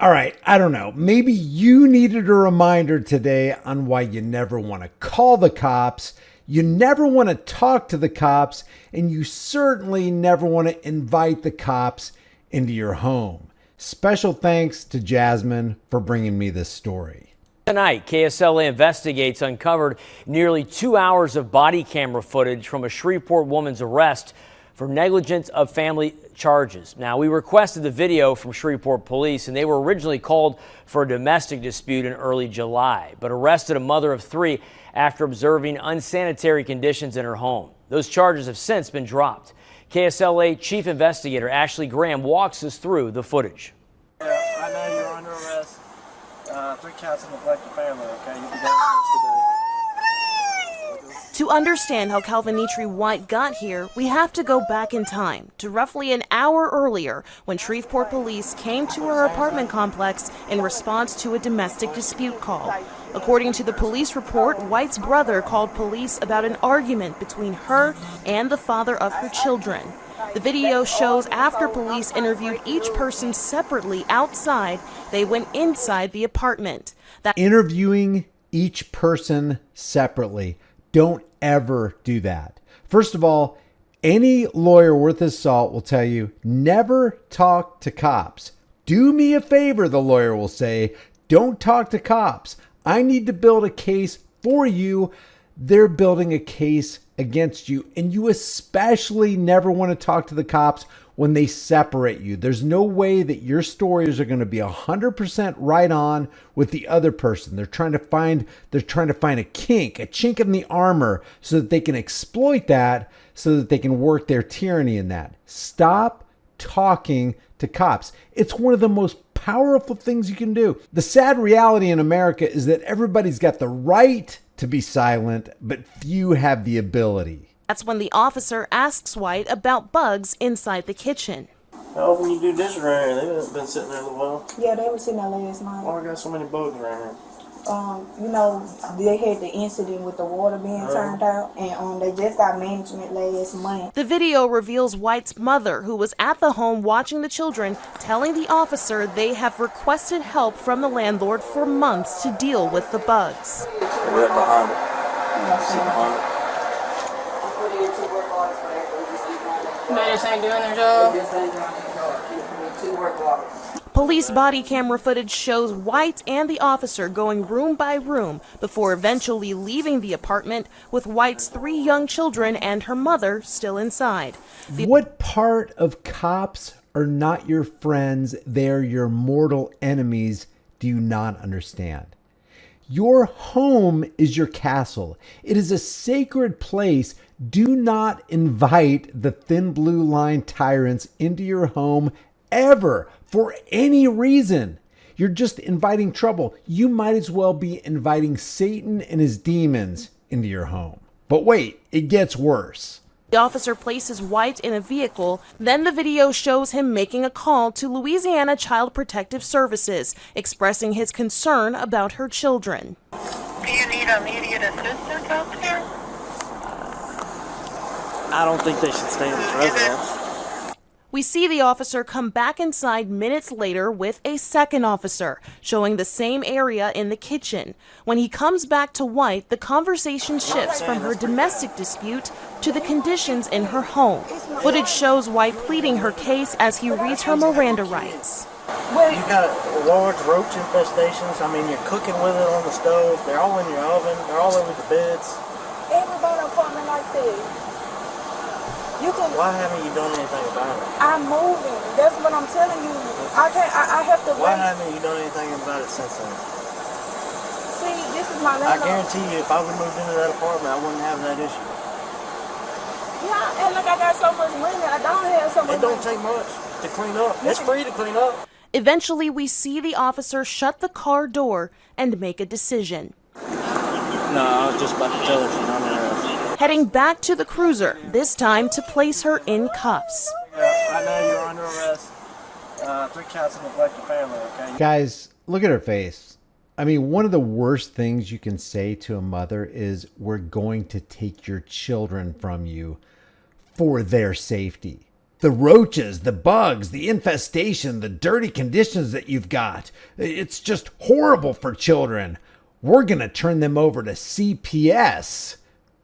All right, I don't know. Maybe you needed a reminder today on why you never want to call the cops, you never want to talk to the cops, and you certainly never want to invite the cops into your home. Special thanks to Jasmine for bringing me this story. Tonight, KSLA Investigates uncovered nearly 2 hours of body camera footage from a Shreveport woman's arrest for negligence of family charges. Now, we requested the video from Shreveport police, and they were originally called for a domestic dispute in early July, but arrested a mother of 3 after observing unsanitary conditions in her home. Those charges have since been dropped. KSLA Chief Investigator Ashley Graham walks us through the footage. I know you're under arrest. 3 counts of neglect of family, okay? You'll be going today. To understand how CalVinitri White got here, we have to go back in time to roughly an hour earlier when Shreveport police came to her apartment complex in response to a domestic dispute call. According to the police report, White's brother called police about an argument between her and the father of her children. The video shows after police interviewed each person separately outside, they went inside the apartment. Interviewing each person separately. Don't ever do that. First of all, any lawyer worth his salt will tell you never talk to cops. Do me a favor, the lawyer will say. Don't talk to cops. I need to build a case for you. They're building a case against you, and you especially never want to talk to the cops when they separate you. There's no way that your stories are going to be 100% right on with the other person. They're trying to find a chink in the armor so that they can exploit that, so that they can work their tyranny in that. Stop talking to cops. It's one of the most powerful things you can do. The sad reality in America is that everybody's got the right to be silent, but few have the ability. That's when the officer asks White about bugs inside the kitchen. How often you do dishes around here? They've been sitting there a little while. Yeah, they were sitting there last night. Why I got so many bugs around here? They had the incident with the water being turned out, and they just got management last month. The video reveals White's mother, who was at the home watching the children, telling the officer they have requested help from the landlord for months to deal with the bugs. Right behind it. Sit behind it. They just ain't doing their job. Police body camera footage shows White and the officer going room by room before eventually leaving the apartment with White's 3 young children and her mother still inside. What part of cops are not your friends, they're your mortal enemies, do you not understand? Your home is your castle. It is a sacred place. Do not invite the thin blue line tyrants into your home ever for any reason. You're just inviting trouble. You might as well be inviting Satan and his demons into your home. But wait, it gets worse. The officer places White in a vehicle. Then the video shows him making a call to Louisiana Child Protective Services, expressing his concern about her children. Do you need immediate assistance out there? I don't think they should stay in this residence. We see the officer come back inside minutes later with a second officer, showing the same area in the kitchen. When he comes back to White, the conversation shifts from her domestic dispute to the conditions in her home. Footage shows White pleading her case as he reads her Miranda rights. You got large roach infestations. I mean, you're cooking with it on the stove. They're all in your oven. They're all over the beds. Everybody apartment like this. Why haven't you done anything about it? I'm moving. That's what I'm telling you. I have to Why wait. haven't you done anything about it since then? See, this is my I landlord. guarantee you, if I would have moved into that apartment, I wouldn't have that issue. Yeah, and look, I got so much money. I don't have so much It don't money. take much to clean up. It's free to clean up. Eventually, we see the officer shut the car door and make a decision. No, I was just about to tell her she's not interested. Heading back to the cruiser, this time to place her in cuffs. I know you're under arrest. 3 counts of neglect of family, okay? Guys, look at her face. I mean, one of the worst things you can say to a mother is, we're going to take your children from you for their safety. The roaches, the bugs, the infestation, the dirty conditions that you've got. It's just horrible for children. We're going to turn them over to CPS,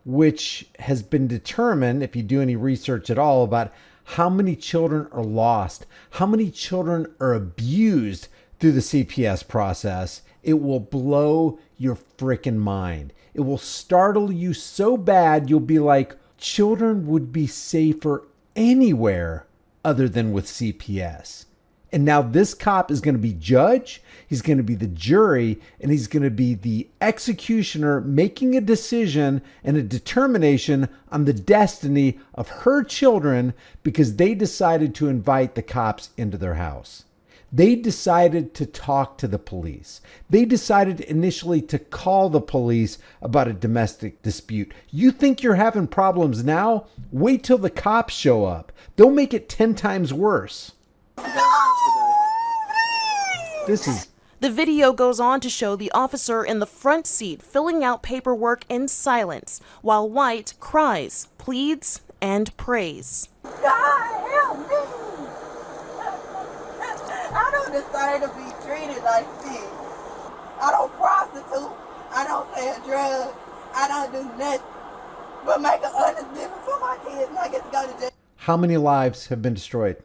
which has been determined, if you do any research at all, about how many children are lost, how many children are abused through the CPS process. It will blow your freaking mind. It will startle you so bad, you'll be like, children would be safer anywhere other than with CPS. And now this cop is going to be judge, he's going to be the jury, and he's going to be the executioner making a decision and a determination on the destiny of her children because they decided to invite the cops into their house. They decided to talk to the police. They decided initially to call the police about a domestic dispute. You think you're having problems now? Wait till the cops show up. They'll make it 10 times worse. The video goes on to show the officer in the front seat filling out paperwork in silence while White cries, pleads, and prays. God help me! I don't deserve to be treated like this. I don't prostitute. I don't sell drugs. I don't do nothing but make an honest living for my kids and I get to go to jail. How many lives have been destroyed?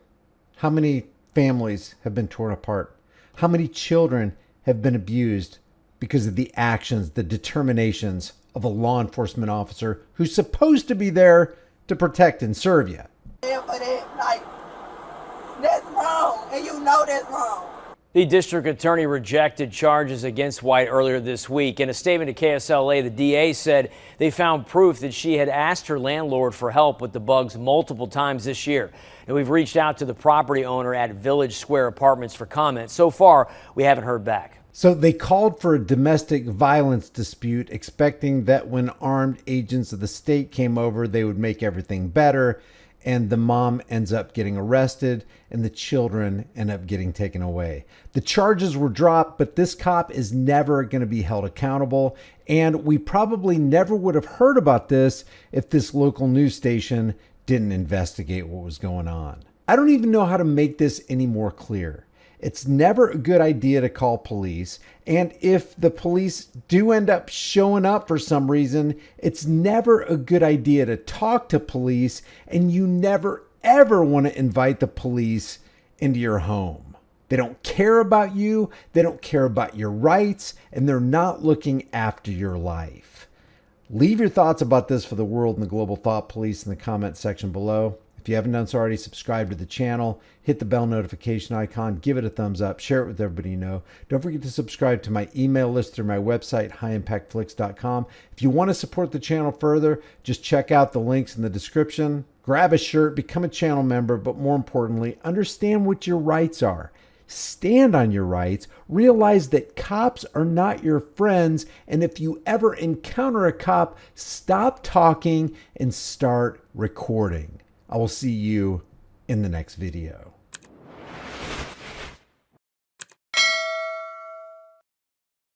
How many families have been torn apart? How many children have been abused because of the actions, the determinations of a law enforcement officer who's supposed to be there to protect and serve you? Yeah, but that's wrong, and you know that's wrong. The district attorney rejected charges against White earlier this week. In a statement to KSLA, the DA said they found proof that she had asked her landlord for help with the bugs multiple times this year. And we've reached out to the property owner at Village Square Apartments for comment. So far, we haven't heard back. So they called for a domestic violence dispute, expecting that when armed agents of the state came over, they would make everything better. And the mom ends up getting arrested and the children end up getting taken away. The charges were dropped, but this cop is never going to be held accountable. And we probably never would have heard about this if this local news station didn't investigate what was going on. I don't even know how to make this any more clear. It's never a good idea to call police. And if the police do end up showing up for some reason, it's never a good idea to talk to police. And you never, ever want to invite the police into your home. They don't care about you. They don't care about your rights. And they're not looking after your life. Leave your thoughts about this for the world and the global thought police in the comment section below. If you haven't done so already, subscribe to the channel, hit the bell notification icon, give it a thumbs up, share it with everybody you know. Don't forget to subscribe to my email list through my website, highimpactflix.com. If you want to support the channel further, just check out the links in the description. Grab a shirt, become a channel member, but more importantly, understand what your rights are. Stand on your rights. Realize that cops are not your friends. And if you ever encounter a cop, stop talking and start recording. I will see you in the next video.